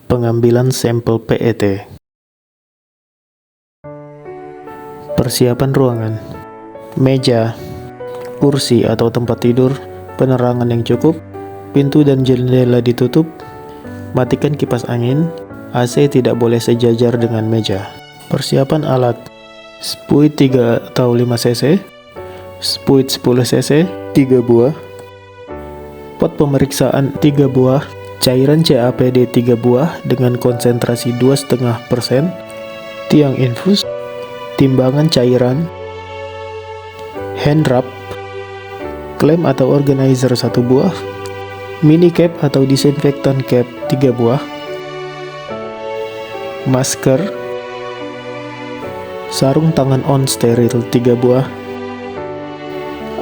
Pengambilan sampel PET. Persiapan ruangan. Meja, kursi atau tempat tidur, penerangan yang cukup, pintu dan jendela ditutup, matikan kipas angin, AC tidak boleh sejajar dengan meja. Persiapan alat. Spuit 3 atau 5 cc, spuit 10 cc, 3 buah, pot pemeriksaan 3 buah, cairan CAPD 3 buah dengan konsentrasi 2,5%, tiang infus, timbangan cairan, hand wrap, klem atau organizer 1 buah, mini cap atau disinfektan cap 3 buah, masker, sarung tangan on steril 3 buah,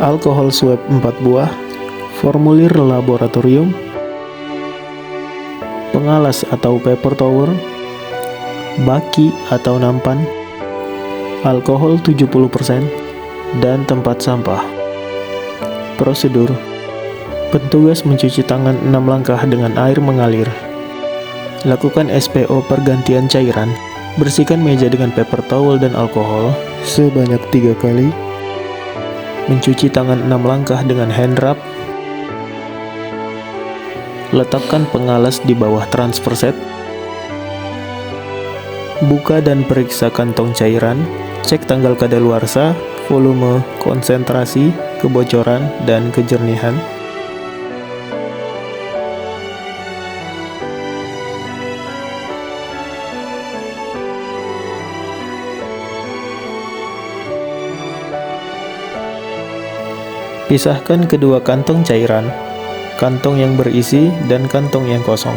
alkohol swab 4 buah, formulir laboratorium, pengalas atau paper towel, baki atau nampan, alkohol 70%, dan tempat sampah. Prosedur. Petugas mencuci tangan 6 langkah dengan air mengalir. Lakukan SPO pergantian cairan. Bersihkan meja dengan paper towel dan alkohol sebanyak 3 kali. Mencuci tangan 6 langkah dengan hand wrap. Letakkan pengalas di bawah transfer set. Buka dan periksa kantong cairan. Cek tanggal kadaluarsa, volume, konsentrasi, kebocoran, dan kejernihan. Pisahkan kedua kantong cairan, kantong yang berisi dan kantong yang kosong.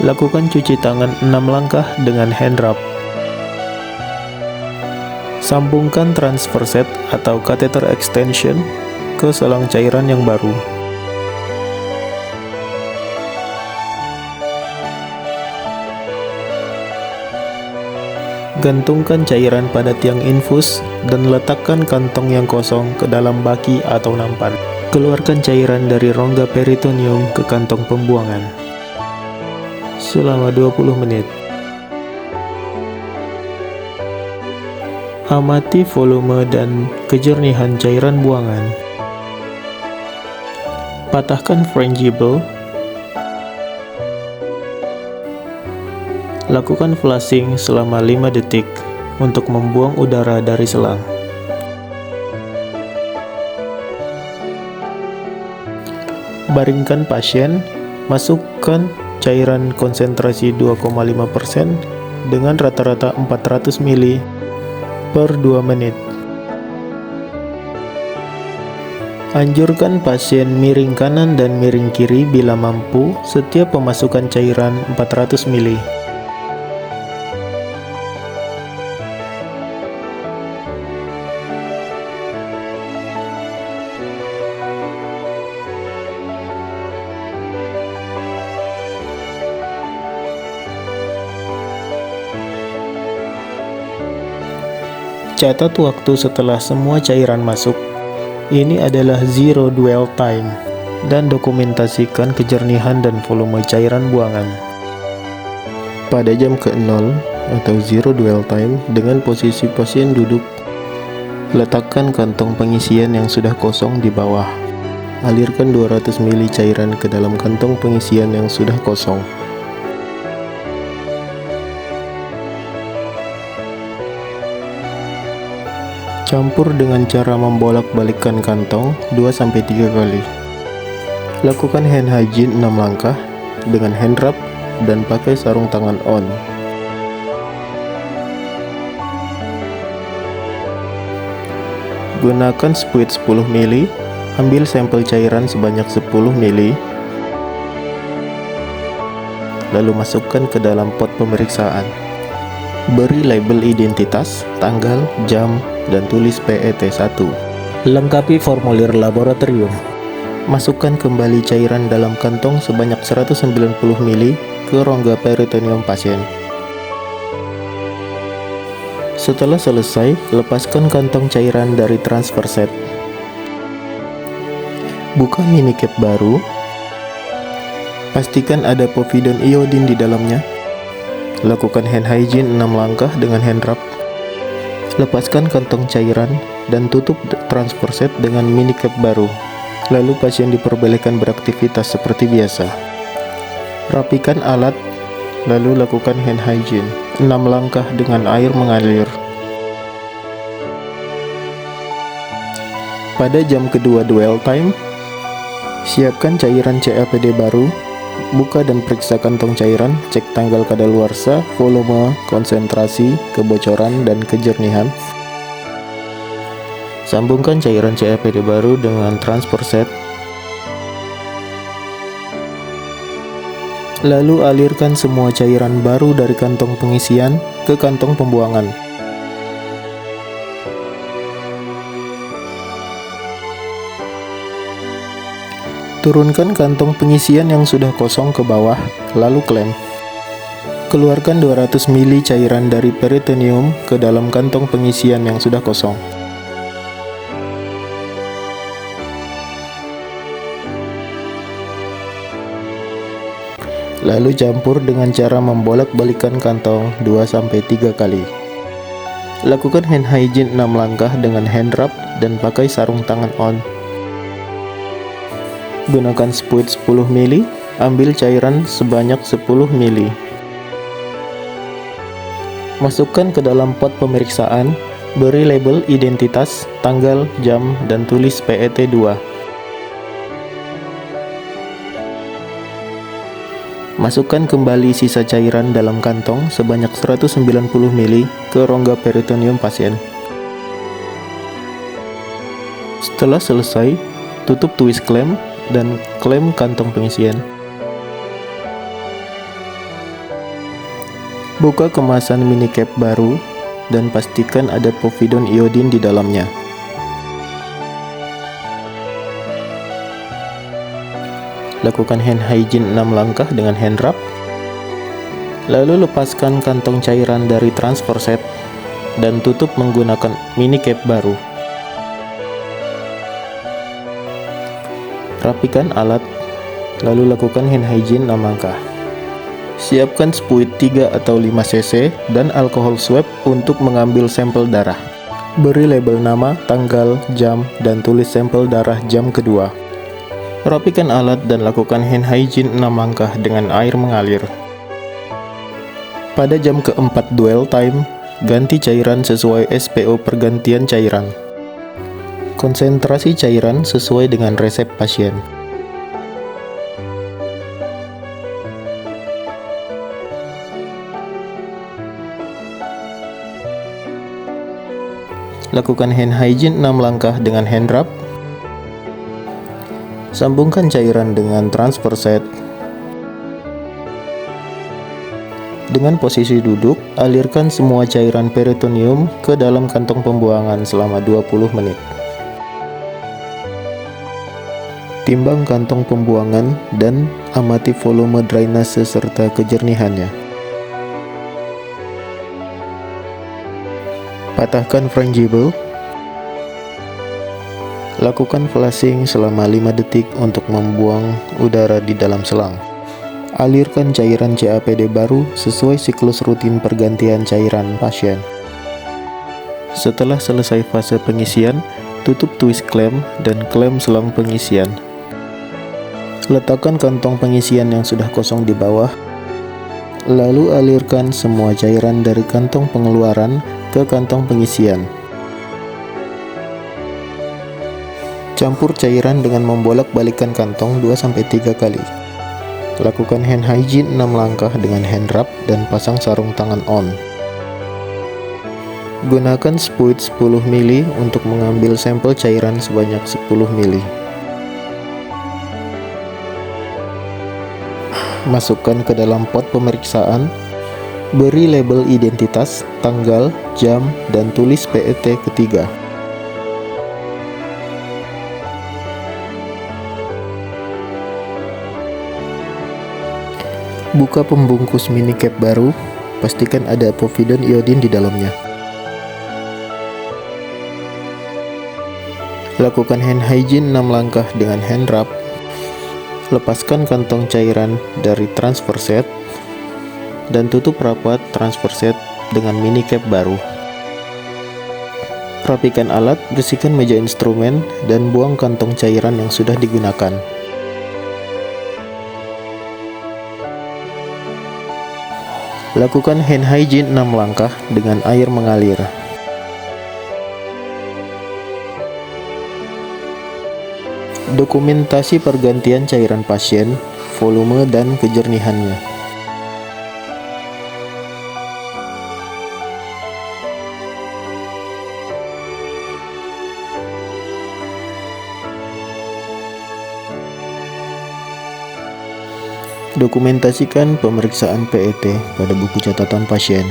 Lakukan cuci tangan 6 langkah dengan hand wrap. Sambungkan transfer set atau catheter extension ke selang cairan yang baru. Gantungkan cairan pada tiang infus dan letakkan kantong yang kosong ke dalam baki atau nampan. Keluarkan cairan dari rongga peritoneum ke kantong pembuangan selama 20 menit. Amati volume dan kejernihan cairan buangan. Patahkan frangible. Lakukan flushing selama 5 detik untuk membuang udara dari selang. Baringkan pasien, masukkan cairan konsentrasi 2,5% dengan rata-rata 400 ml per 2 menit. Anjurkan pasien miring kanan dan miring kiri bila mampu setiap pemasukan cairan 400 ml. Catat waktu setelah semua cairan masuk. Ini adalah zero dwell time, dan dokumentasikan kejernihan dan volume cairan buangan. Pada jam ke-0 atau zero dwell time, dengan posisi pasien duduk, letakkan kantong pengisian yang sudah kosong di bawah. Alirkan 200 ml cairan ke dalam kantong pengisian yang sudah kosong. Campur dengan cara membolak-balikkan kantong 2-3 kali. Lakukan hand hygiene 6 langkah dengan hand wrap dan pakai sarung tangan on. Gunakan spuit 10 ml, ambil sampel cairan sebanyak 10 ml, lalu masukkan ke dalam pot pemeriksaan. Beri label identitas, tanggal, jam, dan tulis PET1. Lengkapi formulir laboratorium. Masukkan kembali cairan dalam kantong sebanyak 190 ml ke rongga peritoneum pasien. Setelah selesai, lepaskan kantong cairan dari transfer set. Buka mini cap baru, Pastikan ada povidone iodine di dalamnya. Lakukan hand hygiene 6 langkah dengan hand rub. Lepaskan kantong cairan dan tutup transfer set dengan mini cap baru. Lalu pasien diperbolehkan beraktivitas seperti biasa. Rapikan alat, lalu lakukan hand hygiene 6 langkah dengan air mengalir. Pada jam kedua dwell time, siapkan cairan CAPD baru, buka dan periksa kantong cairan, cek tanggal kadaluarsa, volume, konsentrasi, kebocoran, dan kejernihan. Sambungkan cairan CAPD baru dengan transfer set. Lalu alirkan semua cairan baru dari kantong pengisian ke kantong pembuangan. Turunkan kantong pengisian yang sudah kosong ke bawah, lalu klem. Keluarkan 200 ml cairan dari peritoneum ke dalam kantong pengisian yang sudah kosong. Lalu campur dengan cara membolak-balikan kantong 2-3 kali. Lakukan hand hygiene 6 langkah dengan hand rub dan pakai sarung tangan on. Gunakan spuit 10 ml, ambil cairan sebanyak 10 ml. Masukkan ke dalam pot pemeriksaan, beri label identitas, tanggal, jam, dan tulis PET 2. Masukkan kembali sisa cairan dalam kantong sebanyak 190 ml ke rongga peritoneum pasien. Setelah selesai, tutup twist clamp dan klem kantong pengisian. Buka kemasan mini cap baru dan pastikan ada povidone iodine di dalamnya. Lakukan hand hygiene 6 langkah dengan hand rub. Lalu lepaskan kantong cairan dari transfer set dan tutup menggunakan mini cap baru. Rapikan alat, lalu lakukan hand hygiene 6 langkah. Siapkan spuit 3 atau 5 cc dan alkohol swab untuk mengambil sampel darah. Beri label nama, tanggal, jam, dan tulis sampel darah jam kedua. Rapikan alat dan lakukan hand hygiene 6 langkah dengan air mengalir. Pada jam keempat dwell time, ganti cairan sesuai SPO pergantian cairan. Konsentrasi cairan sesuai dengan resep pasien. Lakukan hand hygiene 6 langkah dengan hand rub. Sambungkan cairan dengan transfer set. Dengan posisi duduk, alirkan semua cairan peritoneum ke dalam kantong pembuangan selama 20 menit. Timbang kantong pembuangan dan amati volume drainase serta kejernihannya. Patahkan frangible. Lakukan flushing selama 5 detik untuk membuang udara di dalam selang. Alirkan cairan CAPD baru sesuai siklus rutin pergantian cairan pasien. Setelah selesai fase pengisian, tutup twist clamp dan klem selang pengisian. Letakkan kantong pengisian yang sudah kosong di bawah, lalu alirkan semua cairan dari kantong pengeluaran ke kantong pengisian. Campur cairan dengan membolak-balikan kantong 2-3 kali. Lakukan hand hygiene 6 langkah dengan hand rub dan pasang sarung tangan on. Gunakan spuit 10 ml untuk mengambil sampel cairan sebanyak 10 ml. Masukkan ke dalam pot pemeriksaan, beri label identitas, tanggal, jam, dan tulis PET ketiga. Buka pembungkus mini cap baru, pastikan ada povidone iodine di dalamnya. Lakukan hand hygiene 6 langkah dengan hand rub. Lepaskan kantong cairan dari transfer set dan tutup rapat transfer set dengan mini cap baru. Rapikan alat, bersihkan meja instrumen, dan buang kantong cairan yang sudah digunakan. Lakukan hand hygiene 6 langkah dengan air mengalir. Dokumentasi pergantian cairan pasien, volume dan kejernihannya. Dokumentasikan pemeriksaan PET pada buku catatan pasien.